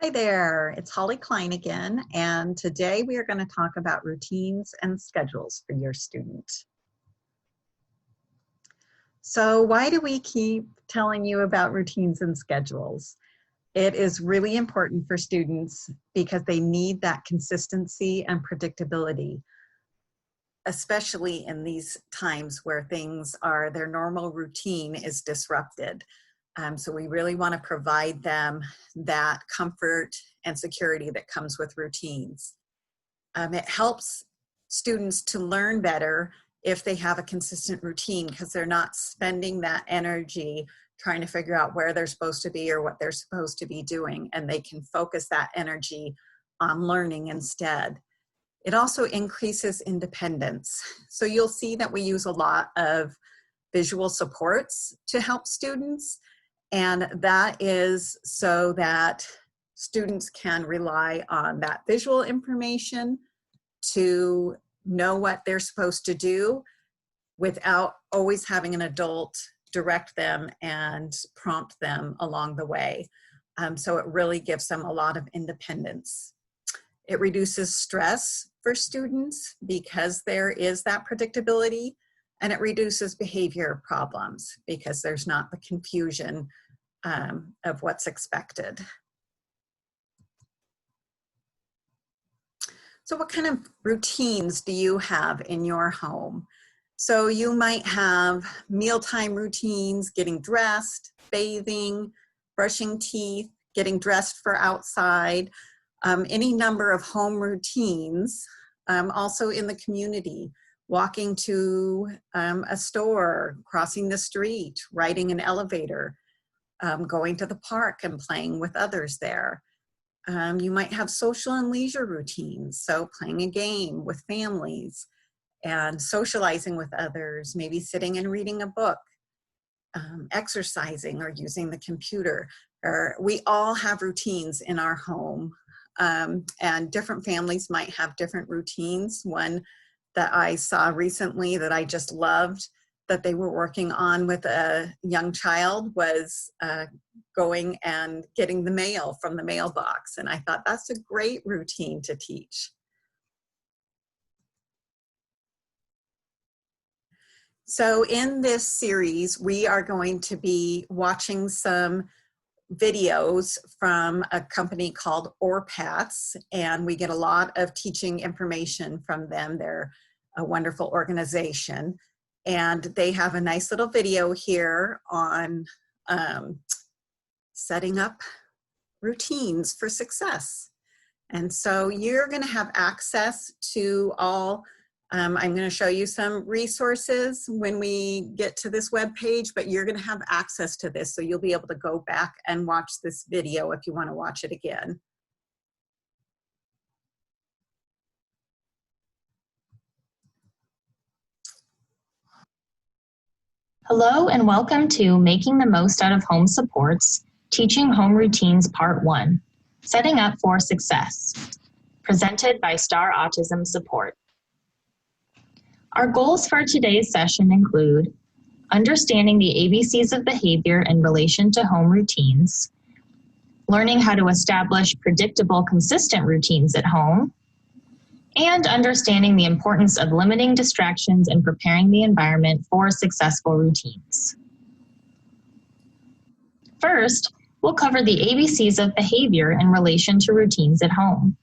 Hi there, it's Holly Klein again, and today we are going to talk about routines and schedules for your student. So why do we keep telling you about routines and schedules? It is really important for students because they need that consistency and predictability, especially in these times where their normal routine is disrupted. So we really want to provide them that comfort and security that comes with routines. It helps students to learn better if they have a consistent routine because they're not spending that energy trying to figure out where they're supposed to be or what they're supposed to be doing, and they can focus that energy on learning instead. It also increases independence. So you'll see that we use a lot of visual supports to help students. And that is so that students can rely on that visual information to know what they're supposed to do without always having an adult direct them and prompt them along the way. So it really gives them a lot of independence. It reduces stress for students because there is that predictability, and it reduces behavior problems because there's not the confusion of what's expected. So what kind of routines do you have in your home? So you might have mealtime routines, getting dressed, bathing, brushing teeth, getting dressed for outside, any number of home routines, also in the community, walking to a store, crossing the street, riding an elevator, going to the park and playing with others there. You might have social and leisure routines, so playing a game with families and socializing with others, maybe sitting and reading a book, exercising or using the computer. We all have routines in our home, and different families might have different routines. One that I saw recently that I just loved that they were working on with a young child was going and getting the mail from the mailbox. And I thought that's a great routine to teach. So in this series, we are going to be watching some videos from a company called ORPATHS, and we get a lot of teaching information from them. They're a wonderful organization. And they have a nice little video here on setting up routines for success. And so you're going to have access to all, I'm going to show you some resources when we get to this web page, but you're going to have access to this. So you'll be able to go back and watch this video if you want to watch it again. Hello and welcome to Making the Most Out of Home Supports, Teaching Home Routines Part 1, Setting Up for Success, presented by Star Autism Support. Our goals for today's session include understanding the ABCs of behavior in relation to home routines, learning how to establish predictable, consistent routines at home, and understanding the importance of limiting distractions and preparing the environment for successful routines. First, we'll cover the ABCs of behavior in relation to routines at home.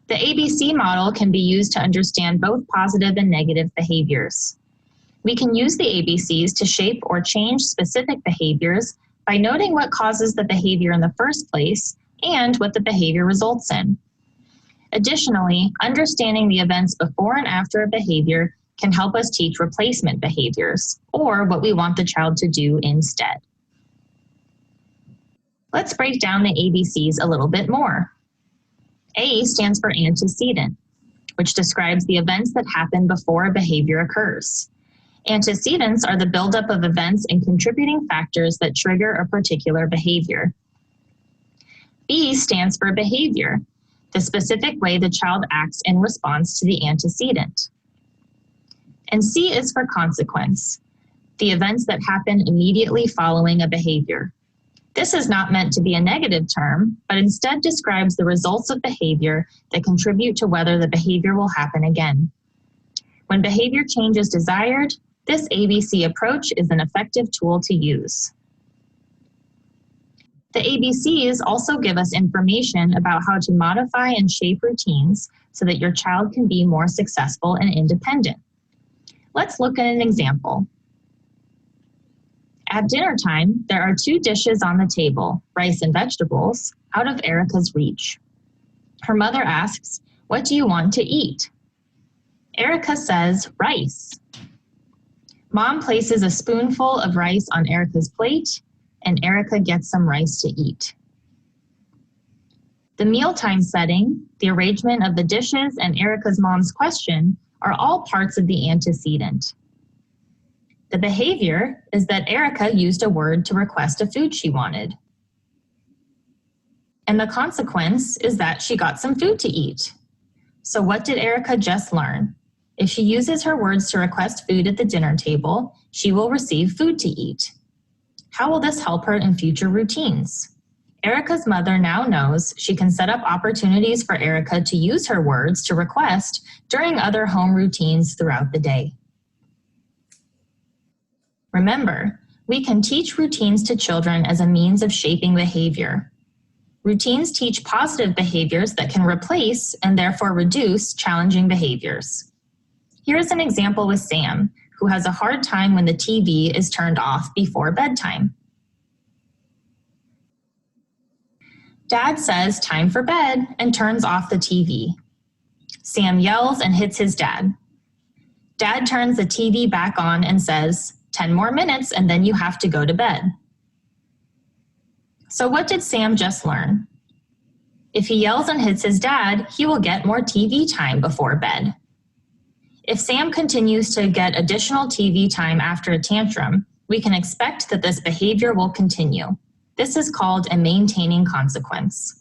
The ABC model can be used to understand both positive and negative behaviors. We can use the ABCs to shape or change specific behaviors by noting what causes the behavior in the first place and what the behavior results in. Additionally, understanding the events before and after a behavior can help us teach replacement behaviors, or what we want the child to do instead. Let's break down the ABCs a little bit more. A stands for antecedent, which describes the events that happen before a behavior occurs. Antecedents are the buildup of events and contributing factors that trigger a particular behavior. B stands for behavior, the specific way the child acts in response to the antecedent. And C is for consequence, the events that happen immediately following a behavior. This is not meant to be a negative term, but instead describes the results of behavior that contribute to whether the behavior will happen again. When behavior change is desired, this ABC approach is an effective tool to use. The ABCs also give us information about how to modify and shape routines so that your child can be more successful and independent. Let's look at an example. At dinner time, there are 2 dishes on the table, rice and vegetables, out of Erica's reach. Her mother asks, "What do you want to eat?" Erica says, "Rice." Mom places a spoonful of rice on Erica's plate, and Erica gets some rice to eat. The mealtime setting, the arrangement of the dishes, and Erica's mom's question are all parts of the antecedent. The behavior is that Erica used a word to request a food she wanted. And the consequence is that she got some food to eat. So what did Erica just learn? If she uses her words to request food at the dinner table, she will receive food to eat. How will this help her in future routines? Erica's mother now knows she can set up opportunities for Erica to use her words to request during other home routines throughout the day. Remember, we can teach routines to children as a means of shaping behavior. Routines teach positive behaviors that can replace and therefore reduce challenging behaviors. Here's an example with Sam, who has a hard time when the TV is turned off before bedtime. Dad says, "Time for bed," and turns off the TV. Sam yells and hits his dad. Dad turns the TV back on and says, 10 more minutes and then you have to go to bed. So what did Sam just learn? If he yells and hits his dad, he will get more TV time before bed. If Sam continues to get additional TV time after a tantrum, we can expect that this behavior will continue. This is called a maintaining consequence.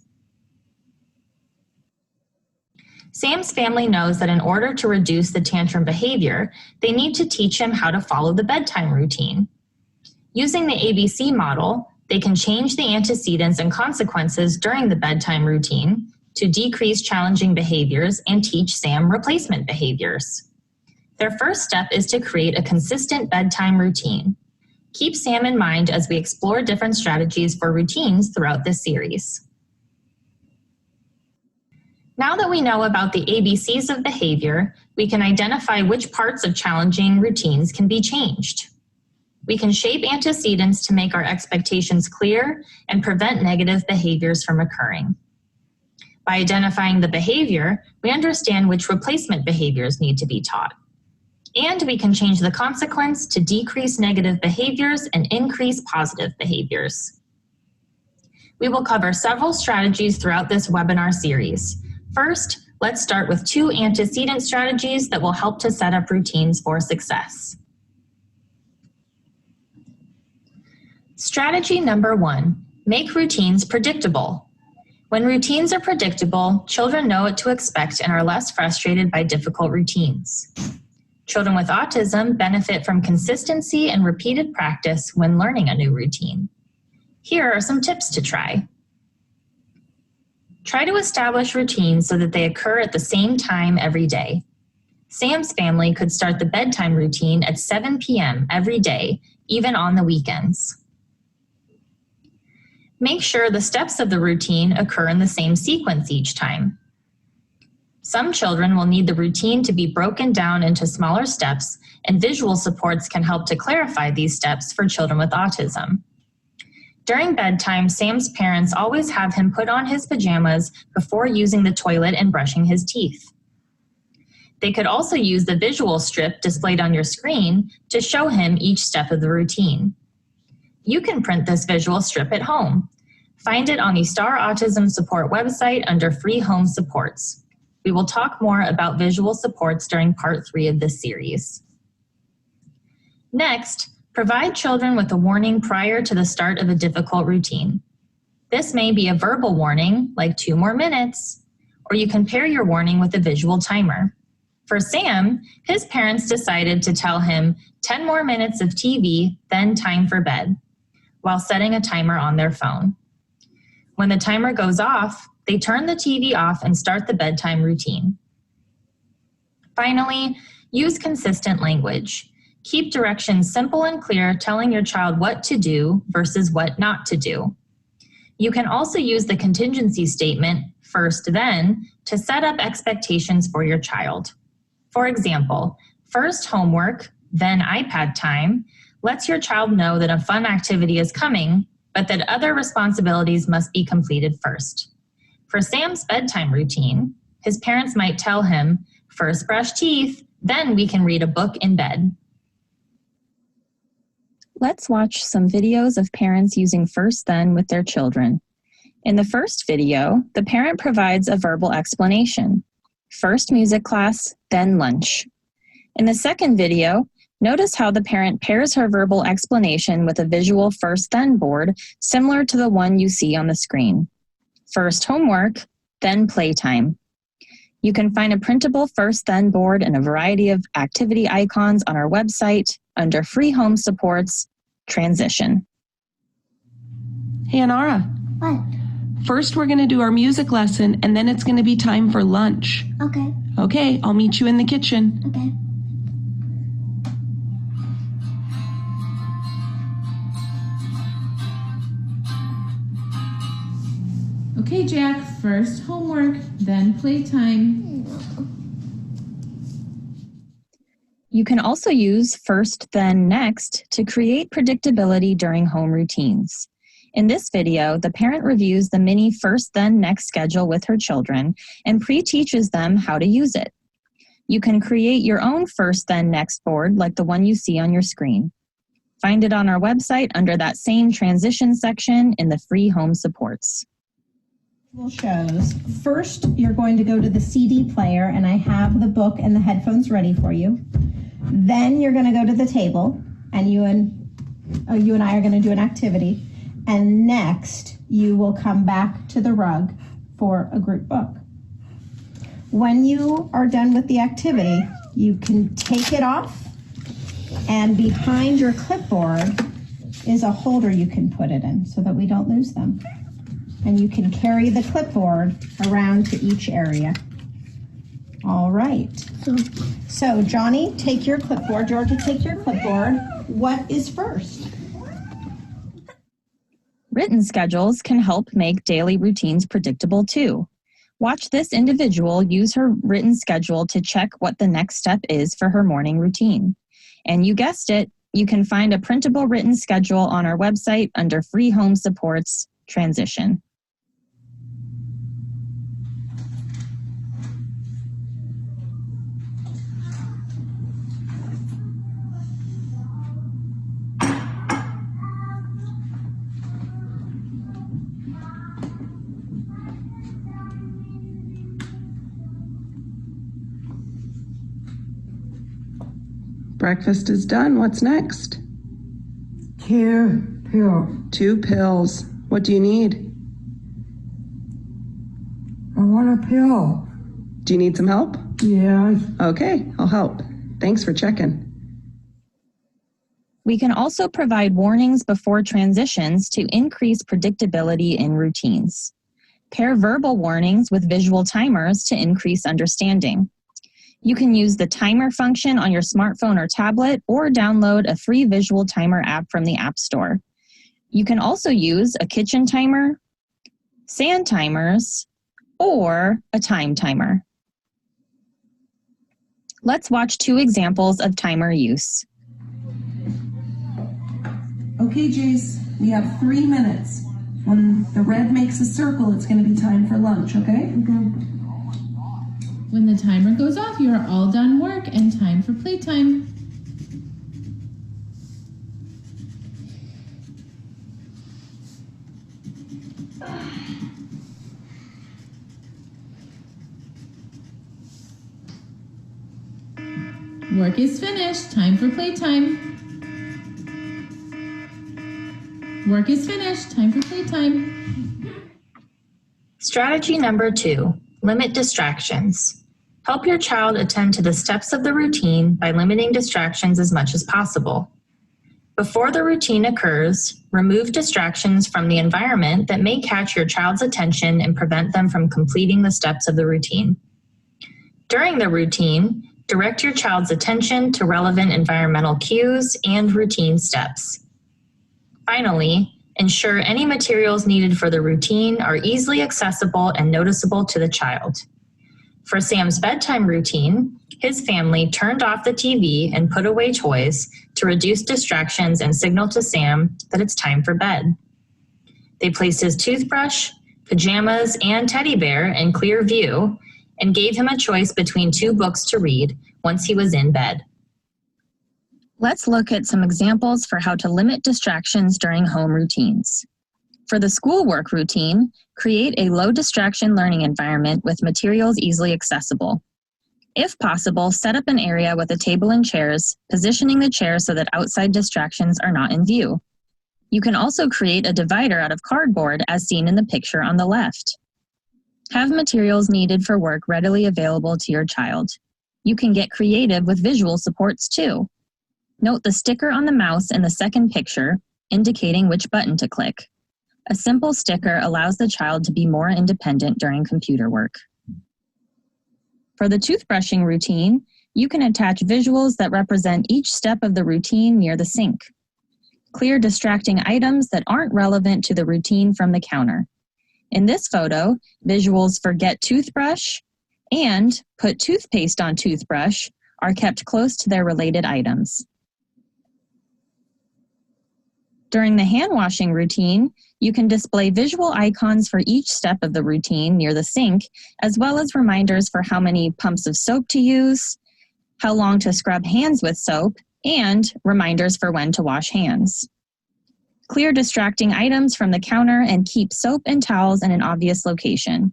Sam's family knows that in order to reduce the tantrum behavior, they need to teach him how to follow the bedtime routine. Using the ABC model, they can change the antecedents and consequences during the bedtime routine to decrease challenging behaviors and teach Sam replacement behaviors. Their first step is to create a consistent bedtime routine. Keep Sam in mind as we explore different strategies for routines throughout this series. Now that we know about the ABCs of behavior, we can identify which parts of challenging routines can be changed. We can shape antecedents to make our expectations clear and prevent negative behaviors from occurring. By identifying the behavior, we understand which replacement behaviors need to be taught. And we can change the consequence to decrease negative behaviors and increase positive behaviors. We will cover several strategies throughout this webinar series. First, let's start with 2 antecedent strategies that will help to set up routines for success. Strategy number 1, make routines predictable. When routines are predictable, children know what to expect and are less frustrated by difficult routines. Children with autism benefit from consistency and repeated practice when learning a new routine. Here are some tips to try. Try to establish routines so that they occur at the same time every day. Sam's family could start the bedtime routine at 7 p.m. every day, even on the weekends. Make sure the steps of the routine occur in the same sequence each time. Some children will need the routine to be broken down into smaller steps, and visual supports can help to clarify these steps for children with autism. During bedtime, Sam's parents always have him put on his pajamas before using the toilet and brushing his teeth. They could also use the visual strip displayed on your screen to show him each step of the routine. You can print this visual strip at home. Find it on the Star Autism Support website under Free Home Supports. We will talk more about visual supports during part 3 of this series. Next, provide children with a warning prior to the start of a difficult routine. This may be a verbal warning, like 2 more minutes, or you can pair your warning with a visual timer. For Sam, his parents decided to tell him 10 more minutes of TV, then time for bed. while setting a timer on their phone. When the timer goes off, they turn the TV off and start the bedtime routine. Finally, use consistent language. Keep directions simple and clear, telling your child what to do versus what not to do. You can also use the contingency statement, first then, to set up expectations for your child. For example, first homework, then iPad time, lets your child know that a fun activity is coming, but that other responsibilities must be completed first. For Sam's bedtime routine, his parents might tell him, first brush teeth, then we can read a book in bed. Let's watch some videos of parents using first then with their children. In the first video, the parent provides a verbal explanation. First music class, then lunch. In the second video, notice how the parent pairs her verbal explanation with a visual first then board similar to the one you see on the screen. First homework, then playtime. You can find a printable first then board and a variety of activity icons on our website under Free Home Supports, Transition. Hey, Anara. What? First, we're going to do our music lesson, and then it's going to be time for lunch. Okay. Okay, I'll meet you in the kitchen. Okay. Okay, Jack, first homework, then playtime. You can also use first, then, next to create predictability during home routines. In this video, the parent reviews the mini first, then, next schedule with her children and pre-teaches them how to use it. You can create your own first, then, next board like the one you see on your screen. Find it on our website under that same transition section in the Free Home Supports. Shows. First, you're going to go to the CD player, and I have the book and the headphones ready for you. Then you're going to go to the table, and you and I are going to do an activity. And next, you will come back to the rug for a group book. When you are done with the activity, you can take it off, and behind your clipboard is a holder you can put it in so that we don't lose them. And you can carry the clipboard around to each area. All right. So Johnny, take your clipboard. Georgia, take your clipboard. What is first? Written schedules can help make daily routines predictable too. Watch this individual use her written schedule to check what the next step is for her morning routine. And you guessed it, you can find a printable written schedule on our website under Free Home Supports, Transition. Breakfast is done. What's next? 2 pills. 2 pills. What do you need? I want a pill. Do you need some help? Yes. Okay, I'll help. Thanks for checking. We can also provide warnings before transitions to increase predictability in routines. Pair verbal warnings with visual timers to increase understanding. You can use the timer function on your smartphone or tablet or download a free visual timer app from the App Store. You can also use a kitchen timer, sand timers, or a time timer. Let's watch 2 examples of timer use. Okay, Jace, we have 3 minutes. When the red makes a circle, it's going to be time for lunch, okay? Okay. When the timer goes off, you are all done work and time for playtime. Work is finished. Time for playtime. Work is finished. Time for playtime. Strategy number 2, limit distractions. Help your child attend to the steps of the routine by limiting distractions as much as possible. Before the routine occurs, remove distractions from the environment that may catch your child's attention and prevent them from completing the steps of the routine. During the routine, direct your child's attention to relevant environmental cues and routine steps. Finally, ensure any materials needed for the routine are easily accessible and noticeable to the child. For Sam's bedtime routine, his family turned off the TV and put away toys to reduce distractions and signal to Sam that it's time for bed. They placed his toothbrush, pajamas, and teddy bear in clear view and gave him a choice between 2 books to read once he was in bed. Let's look at some examples for how to limit distractions during home routines. For the schoolwork routine, create a low distraction learning environment with materials easily accessible. If possible, set up an area with a table and chairs, positioning the chairs so that outside distractions are not in view. You can also create a divider out of cardboard as seen in the picture on the left. Have materials needed for work readily available to your child. You can get creative with visual supports too. Note the sticker on the mouse in the second picture, indicating which button to click. A simple sticker allows the child to be more independent during computer work. For the toothbrushing routine, you can attach visuals that represent each step of the routine near the sink. Clear distracting items that aren't relevant to the routine from the counter. In this photo, visuals for get toothbrush and put toothpaste on toothbrush are kept close to their related items. During the hand washing routine, you can display visual icons for each step of the routine near the sink, as well as reminders for how many pumps of soap to use, how long to scrub hands with soap, and reminders for when to wash hands. Clear distracting items from the counter and keep soap and towels in an obvious location.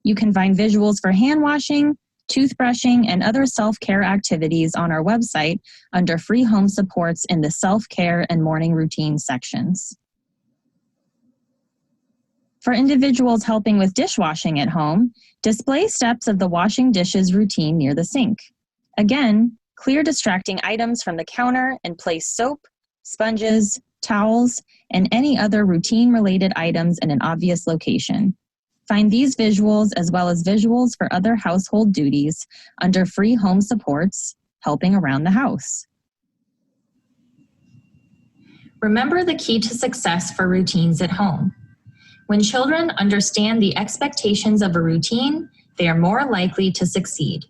You can find visuals for hand washing, toothbrushing, and other self-care activities on our website under free home supports in the self-care and morning routine sections. For individuals helping with dishwashing at home, display steps of the washing dishes routine near the sink. Again, clear distracting items from the counter and place soap, sponges, towels, and any other routine-related items in an obvious location. Find these visuals as well as visuals for other household duties under free home supports, helping around the house. Remember the key to success for routines at home. When children understand the expectations of a routine, they are more likely to succeed.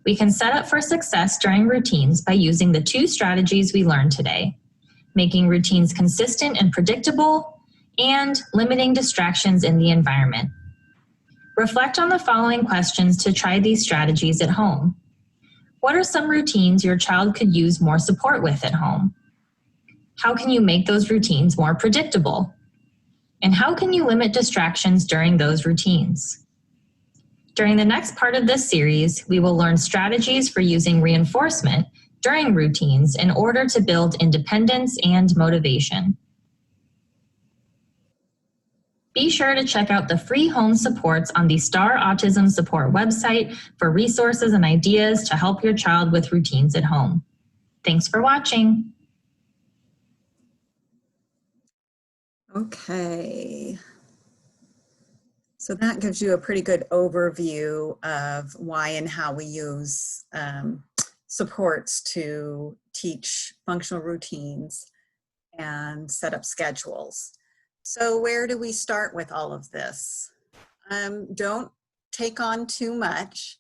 We can set up for success during routines by using the 2 strategies we learned today: making routines consistent and predictable, and limiting distractions in the environment. Reflect on the following questions to try these strategies at home. What are some routines your child could use more support with at home? How can you make those routines more predictable? And how can you limit distractions during those routines? During the next part of this series, we will learn strategies for using reinforcement during routines in order to build independence and motivation. Be sure to check out the free home supports on the Star Autism Support website for resources and ideas to help your child with routines at home. Thanks for watching. Okay. So that gives you a pretty good overview of why and how we use supports to teach functional routines and set up schedules. So where do we start with all of this? Don't take on too much,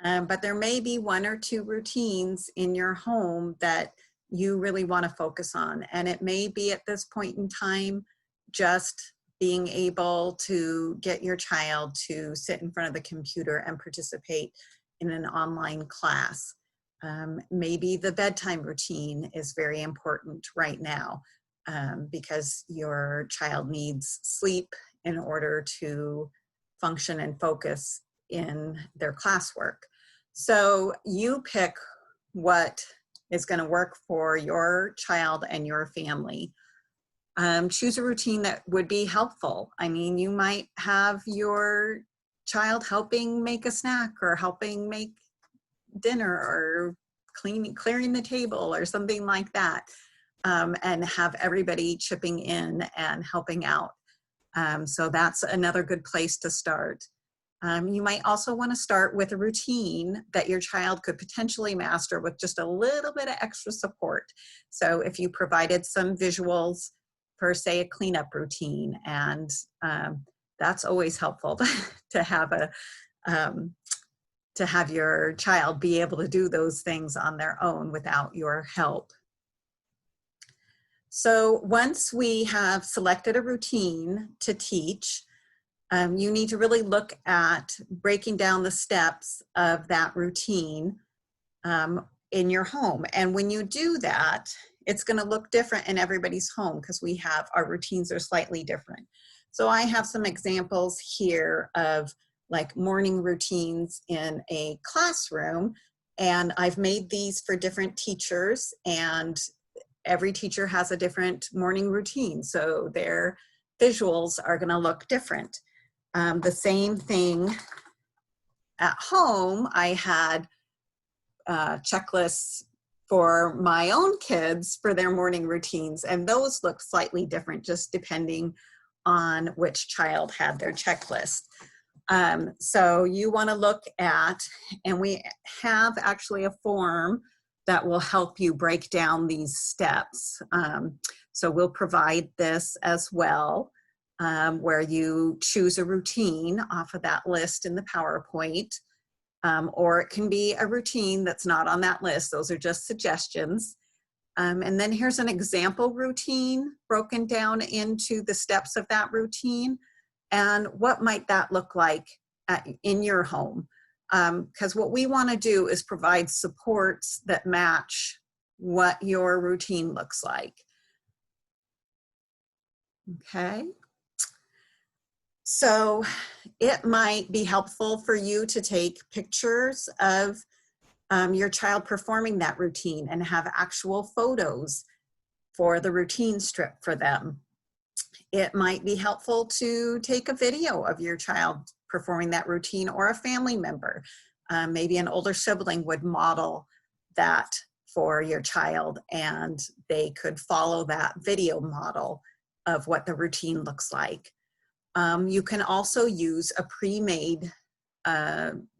but there may be 1 or 2 routines in your home that you really want to focus on. And it may be at this point in time just being able to get your child to sit in front of the computer and participate in an online class. Maybe the bedtime routine is very important right now. Because your child needs sleep in order to function and focus in their classwork. So you pick what is going to work for your child and your family. Choose a routine that would be helpful. I mean, you might have your child helping make a snack or helping make dinner or clearing the table or something like that. and have everybody chipping in and helping out. So that's another good place to start. You might also want to start with a routine that your child could potentially master with just a little bit of extra support. So if you provided some visuals for, say, a cleanup routine, and that's always helpful to have to have your child be able to do those things on their own without your help. So once we have selected a routine to teach, you need to really look at breaking down the steps of that routine in your home. And when you do that, it's going to look different in everybody's home because our routines are slightly different. So I have some examples here of like morning routines in a classroom, and I've made these for different teachers, and every teacher has a different morning routine, so their visuals are going to look different. The same thing at home, I had checklists for my own kids for their morning routines, and those looked slightly different just depending on which child had their checklist. So you want to look at, and we have actually a form that will help you break down these steps. So we'll provide this as well, where you choose a routine off of that list in the PowerPoint, or it can be a routine that's not on that list. Those are just suggestions. And then here's an example routine broken down into the steps of that routine. And what might that look like in your home? Because what we want to do is provide supports that match what your routine looks like. Okay. So it might be helpful for you to take pictures of your child performing that routine and have actual photos for the routine strip for them. It might be helpful to take a video of your child performing that routine, or a family member. Maybe an older sibling would model that for your child, and they could follow that video model of what the routine looks like. You can also use a pre-made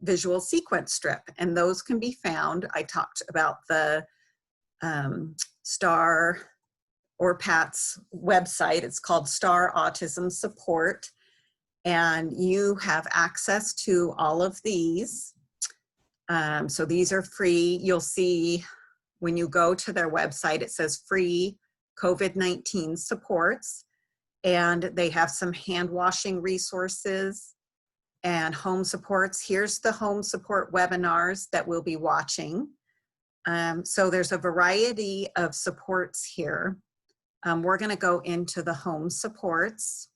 visual sequence strip, and those can be found. I talked about the STAR or Pat's website. It's called STAR Autism Support, and you have access to all of these. So these are free. You'll see when you go to their website, it says free COVID-19 supports, and they have some hand washing resources and home supports. Here's the home support webinars that we'll be watching. So there's a variety of supports here. We're going to go into the home supports.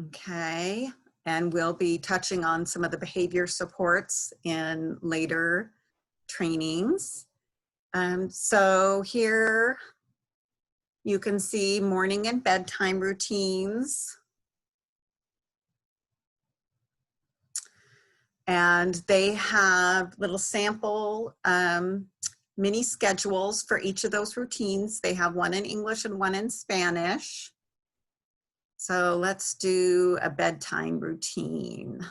Okay, and we'll be touching on some of the behavior supports in later trainings. So here you can see morning and bedtime routines. And they have little sample mini schedules for each of those routines. They have one in English and one in Spanish. So let's do a bedtime routine.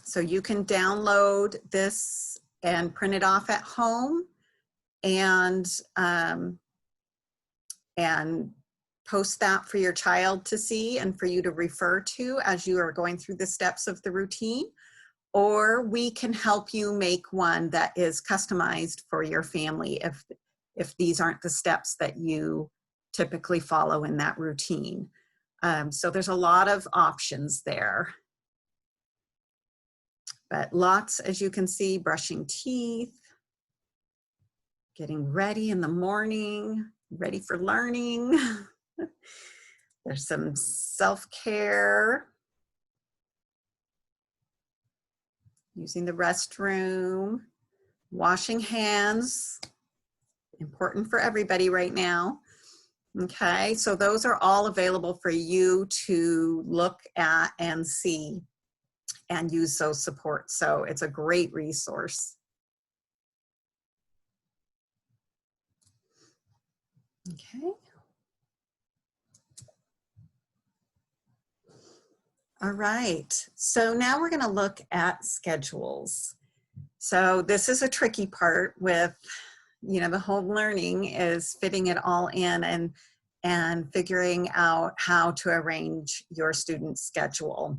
So you can download this and print it off at home and post that for your child to see and for you to refer to as you are going through the steps of the routine. Or we can help you make one that is customized for your family if these aren't the steps that you typically follow in that routine. So there's a lot of options there. But lots, as you can see, brushing teeth, getting ready in the morning, ready for learning. There's some self-care, using the restroom, washing hands, important for everybody right now. Okay, so those are all available for you to look at and see. and use those supports. So it's a great resource. Okay. All right, so now we're going to look at schedules. So this is a tricky part with, the home learning is fitting it all in and figuring out how to arrange your student's schedule.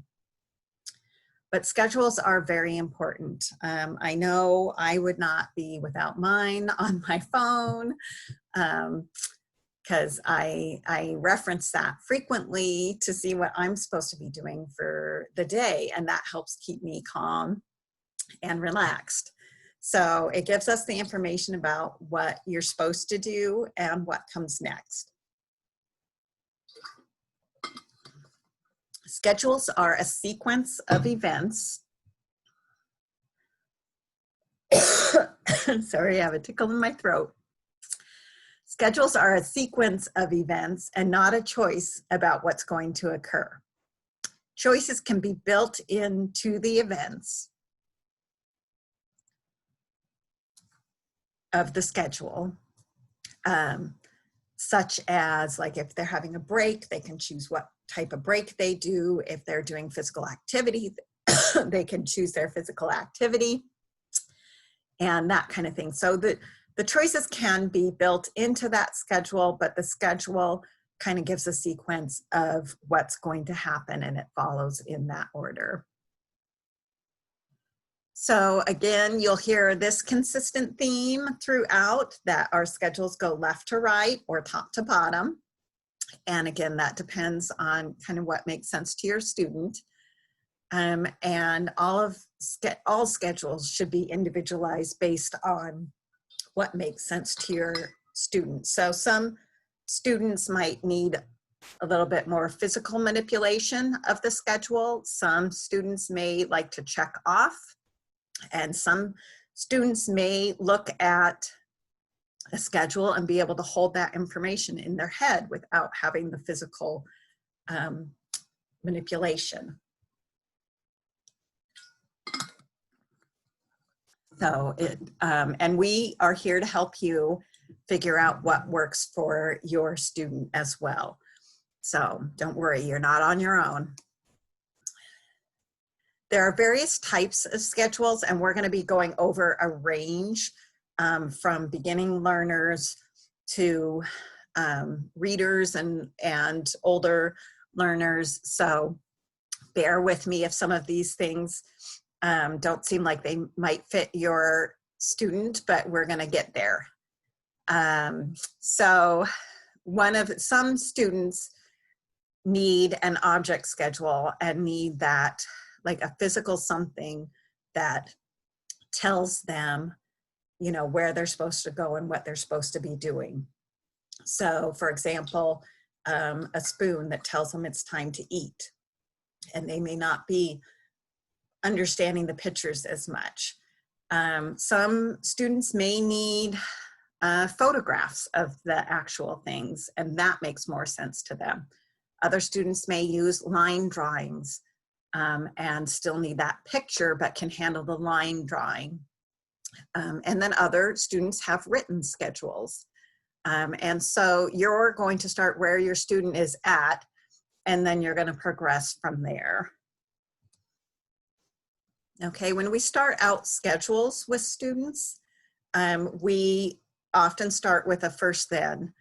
But schedules are very important. I know I would not be without mine on my phone. Because I reference that frequently to see what I'm supposed to be doing for the day, and that helps keep me calm and relaxed. So it gives us the information about what you're supposed to do and what comes next. Schedules are a sequence of events. Sorry, I have a tickle in my throat. Schedules are a sequence of events and not a choice about what's going to occur. Choices can be built into the events of the schedule, such as like if they're having a break, they can choose what type of break they do. If they're doing physical activity, they can choose their physical activity and that kind of thing. So the choices can be built into that schedule, but the schedule kind of gives a sequence of what's going to happen and it follows in that order. So again, you'll hear this consistent theme throughout, that our schedules go left to right or top to bottom. And again, that depends on kind of what makes sense to your student. And all schedules should be individualized based on what makes sense to your students. So some students might need a little bit more physical manipulation of the schedule. Some students may like to check off, and some students may look at a schedule and be able to hold that information in their head without having the physical manipulation. So and we are here to help you figure out what works for your student as well. So don't worry, you're not on your own. There are various types of schedules, and we're going to be going over a range from beginning learners to readers and older learners. So bear with me if some of these things don't seem like they might fit your student, but we're going to get there. So some students need an object schedule and need that, like a physical something that tells them, where they're supposed to go and what they're supposed to be doing. So for example, a spoon that tells them it's time to eat, and they may not be understanding the pictures as much. Some students may need photographs of the actual things, and that makes more sense to them. Other students may use line drawings and still need that picture, but can handle the line drawing. And then other students have written schedules. And so you're going to start where your student is at, and then you're going to progress from there. Okay, when we start out schedules with students, we often start with a first then.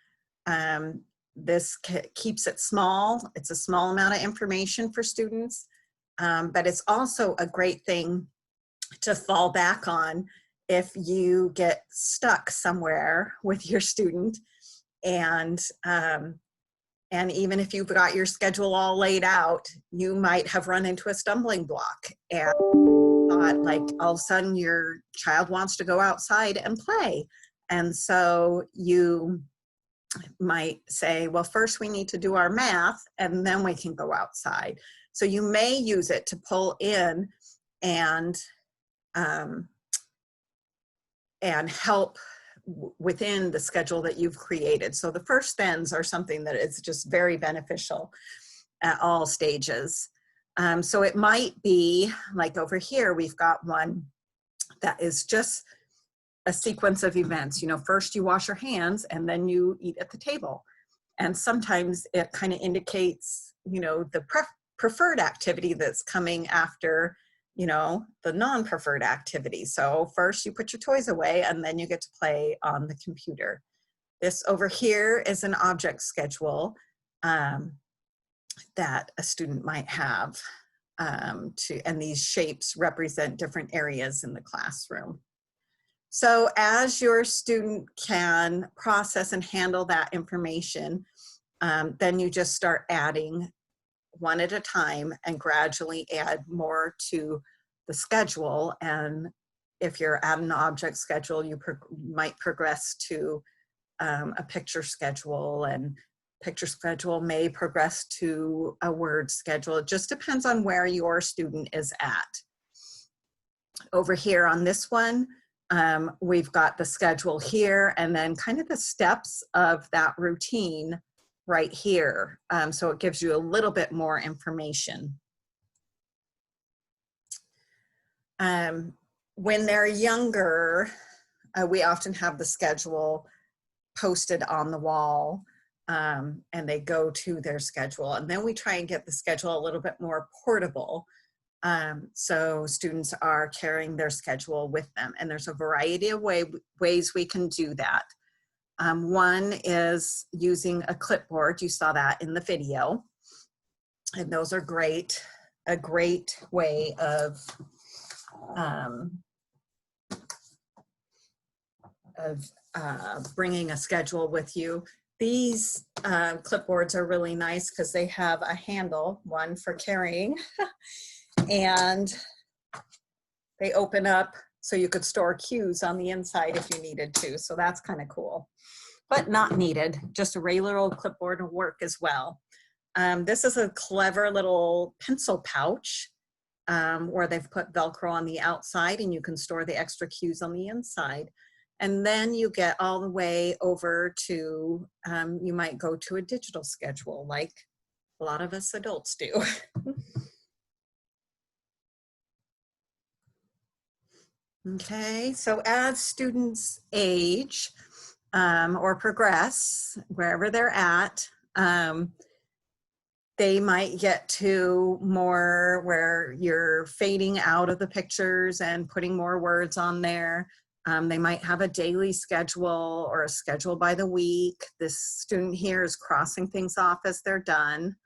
This keeps it small. It's a small amount of information for students, but it's also a great thing to fall back on if you get stuck somewhere with your student, and even if you've got your schedule all laid out, you might have run into a stumbling block and thought, like, all of a sudden your child wants to go outside and play. And so you might say, well, first we need to do our math and then we can go outside. So you may use it to pull in and help within the schedule that you've created. So the first thens are something that is just very beneficial at all stages. So it might be like over here, we've got one that is just a sequence of events. You know, first you wash your hands and then you eat at the table. And sometimes it kind of indicates, you know, the preferred activity that's coming after, you know, the non-preferred activity. So first you put your toys away and then you get to play on the computer. This over here is an object schedule that a student might have and these shapes represent different areas in the classroom. So as your student can process and handle that information, then you just start adding one at a time and gradually add more to the schedule. And if you're at an object schedule, you might progress to a picture schedule, and picture schedule may progress to a word schedule. It just depends on where your student is at. Over here on this one, we've got the schedule here and then kind of the steps of that routine right here. So it gives you a little bit more information. When they're younger, we often have the schedule posted on the wall, and they go to their schedule. And then we try and get the schedule a little bit more portable. So students are carrying their schedule with them, and there's a variety of ways we can do that. One is using a clipboard. You saw that in the video, and those are great, a great way of bringing a schedule with you. These clipboards are really nice because they have a handle, one for carrying, and they open up so you could store cues on the inside if you needed to. So that's kind of cool, but not needed. Just a regular old clipboard will work as well. This is a clever little pencil pouch where they've put Velcro on the outside and you can store the extra cues on the inside. And then you get all the way over to, you might go to a digital schedule like a lot of us adults do. Okay, so as students age or progress, wherever they're at, they might get to more where you're fading out of the pictures and putting more words on there. They might have a daily schedule or a schedule by the week. This student here is crossing things off as they're done.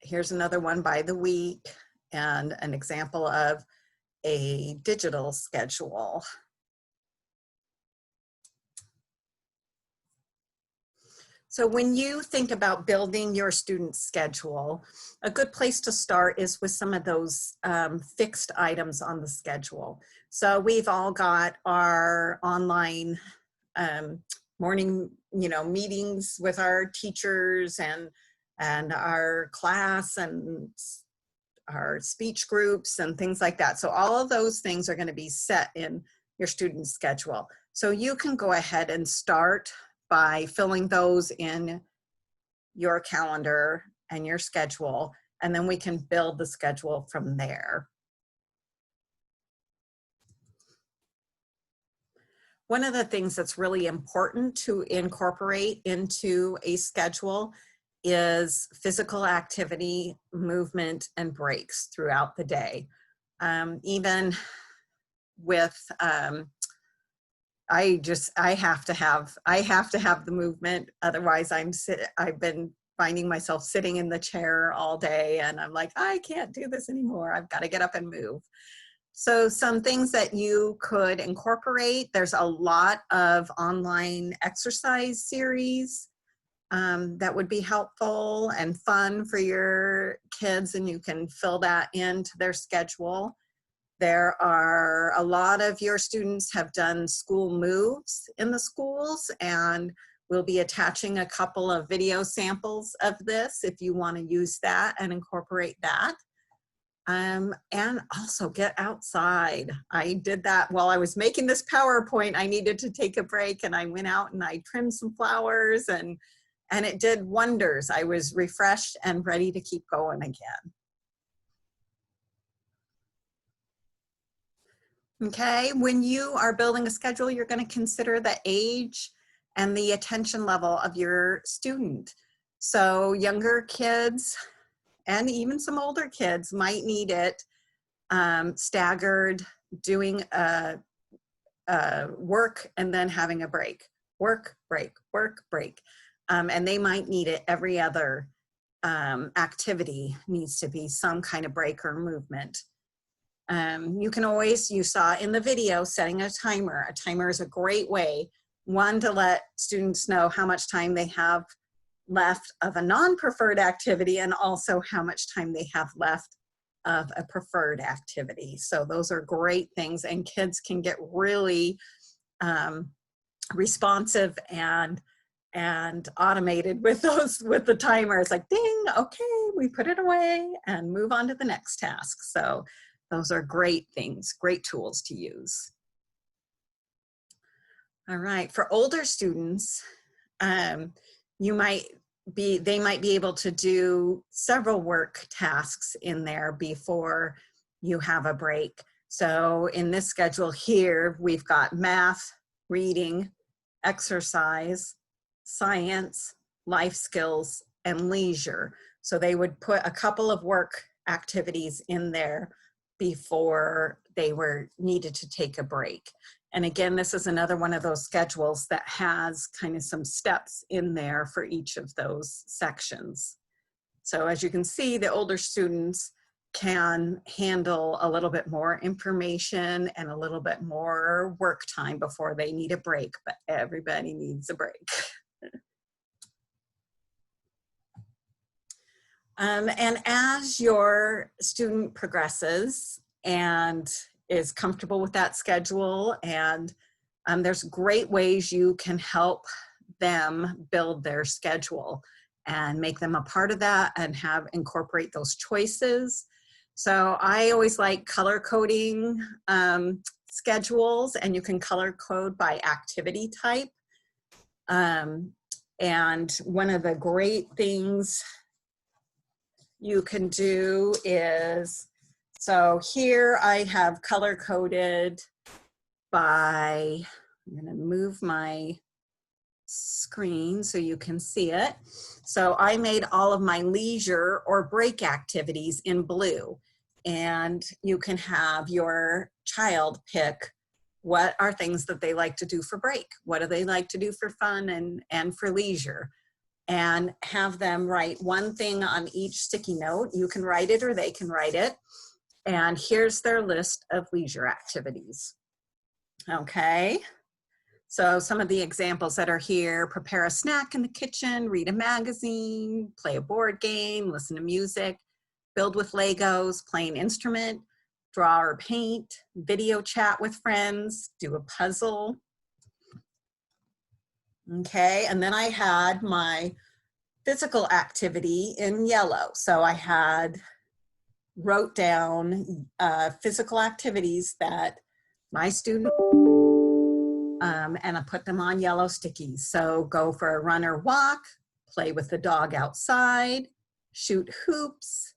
Here's another one by the week and an example of a digital schedule. So when you think about building your student schedule, a good place to start is with some of those fixed items on the schedule. So we've all got our online morning, meetings with our teachers and our class and our speech groups and things like that. So all of those things are going to be set in your student schedule. So you can go ahead and start by filling those in your calendar and your schedule, and then we can build the schedule from there. One of the things that's really important to incorporate into a schedule is physical activity, movement, and breaks throughout the day. Even with, I have to have the movement. Otherwise, I've been finding myself sitting in the chair all day, and I'm like, I can't do this anymore. I've got to get up and move. So some things that you could incorporate. There's a lot of online exercise series that would be helpful and fun for your kids, and you can fill that into their schedule. There are a lot of your students have done school moves in the schools, and we'll be attaching a couple of video samples of this if you want to use that and incorporate that. And also get outside. I did that while I was making this PowerPoint. I needed to take a break, and I went out and I trimmed some flowers and and it did wonders. I was refreshed and ready to keep going again. Okay, when you are building a schedule, you're going to consider the age and the attention level of your student. So younger kids and even some older kids might need it staggered, doing work and then having a break. Work, break, work, break. And they might need it every other activity needs to be some kind of break or movement. You can always, you saw in the video, setting a timer. A timer is a great way, one, to let students know how much time they have left of a non-preferred activity and also how much time they have left of a preferred activity. So those are great things, and kids can get really responsive and automated with those, with the timers, like ding, okay, we put it away and move on to the next task. So those are great things, great tools to use. All right, for older students, they might be able to do several work tasks in there before you have a break. So in this schedule here, we've got math, reading, exercise, science, life skills, and leisure. So they would put a couple of work activities in there before they were needed to take a break. And again, this is another one of those schedules that has kind of some steps in there for each of those sections. So as you can see, the older students can handle a little bit more information and a little bit more work time before they need a break, but everybody needs a break. And as your student progresses and is comfortable with that schedule, and there's great ways you can help them build their schedule and make them a part of that and incorporate those choices. So I always like color coding schedules, and you can color code by activity type. And one of the great things you can do is, so here I have color coded by, I'm gonna move my screen so you can see it. So I made all of my leisure or break activities in blue, and you can have your child pick what are things that they like to do for break, what do they like to do for fun and for leisure, and have them write one thing on each sticky note. You can write it or they can write it. And here's their list of leisure activities. Okay, so some of the examples that are here: prepare a snack in the kitchen, read a magazine, play a board game, listen to music, build with Legos, play an instrument, draw or paint, video chat with friends, do a puzzle. Okay, and then I had my physical activity in yellow. So I wrote down physical activities that my student, and I put them on yellow stickies. So go for a run or walk, play with the dog outside, shoot hoops,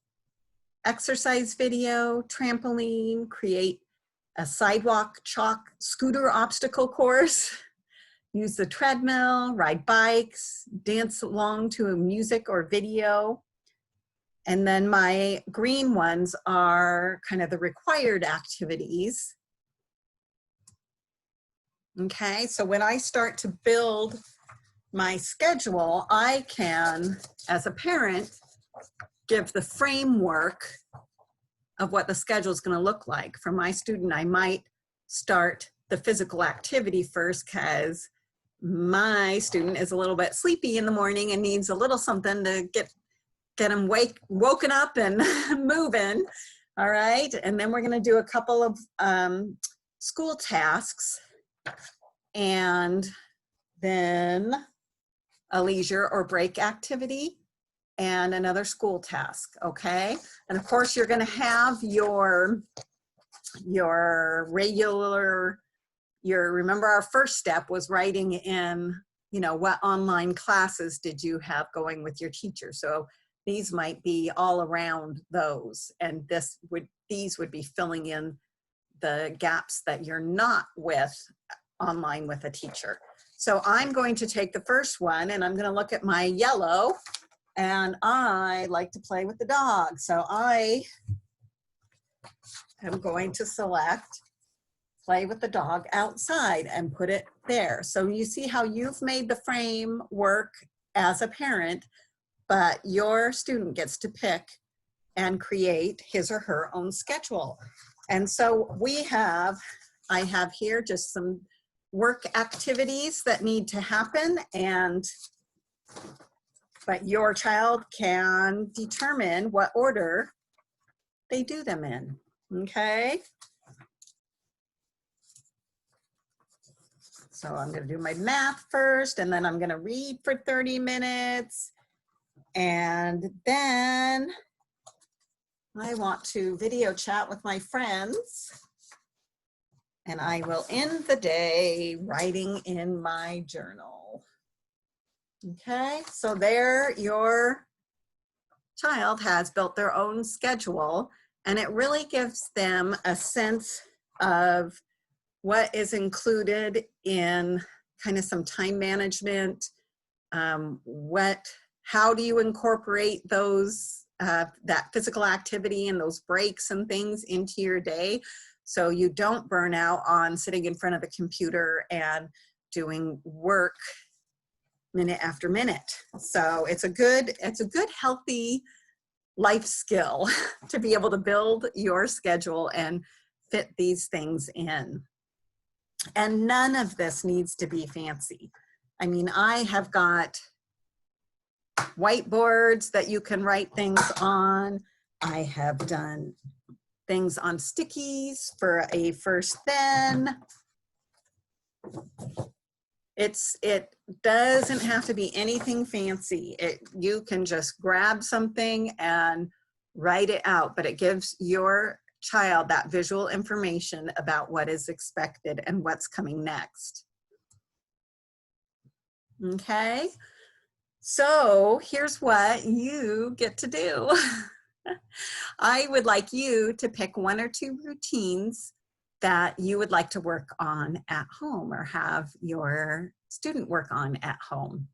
exercise video, trampoline, create a sidewalk chalk scooter obstacle course, use the treadmill, ride bikes, dance along to a music or video. And then my green ones are kind of the required activities. Okay, so when I start to build my schedule, I can, as a parent, give the framework of what the schedule is going to look like. For my student, I might start the physical activity first because my student is a little bit sleepy in the morning and needs a little something to get them woken up and moving. All right, and then we're going to do a couple of school tasks, and then a leisure or break activity, and another school task. Okay, and of course you're going to have your regular, remember our first step was writing in you know, what online classes did you have going with your teacher? So these might be all around those, and these would be filling in the gaps that you're not with online with a teacher. So I'm going to take the first one, and I'm going to look at my yellow, and I like to play with the dog. So I am going to select play with the dog outside and put it there. So you see how you've made the framework as a parent, but your student gets to pick and create his or her own schedule. And so I have here just some work activities that need to happen, but your child can determine what order they do them in, okay? So I'm gonna do my math first, and then I'm gonna read for 30 minutes. And then I want to video chat with my friends. And I will end the day writing in my journal. Okay, so there your child has built their own schedule, and it really gives them a sense of what is included in kind of some time management. How do you incorporate those, that physical activity and those breaks and things into your day, so you don't burn out on sitting in front of the computer and doing work minute after minute. So it's a good healthy life skill to be able to build your schedule and fit these things in. And none of this needs to be fancy. I mean, I have got whiteboards that you can write things on. I have done things on stickies for a first then. It doesn't have to be anything fancy. You can just grab something and write it out, but it gives your child that visual information about what is expected and what's coming next. Okay, so here's what you get to do. I would like you to pick 1 or 2 routines that you would like to work on at home or have your student work on at home.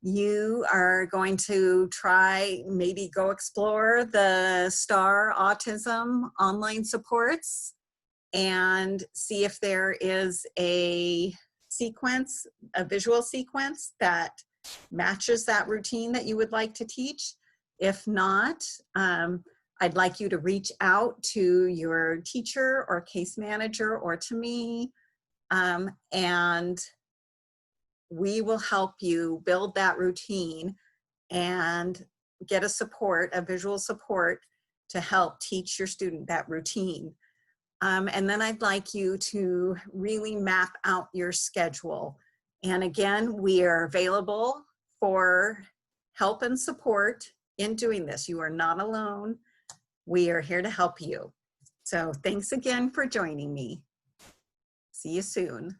You are going to try, maybe go explore the STAR Autism online supports and see if there is a sequence, a visual sequence that matches that routine that you would like to teach. If not, I'd like you to reach out to your teacher or case manager or to me, and we will help you build that routine and get a visual support to help teach your student that routine. And then I'd like you to really map out your schedule. And again, we are available for help and support in doing this. You are not alone. We are here to help you. So thanks again for joining me. See you soon.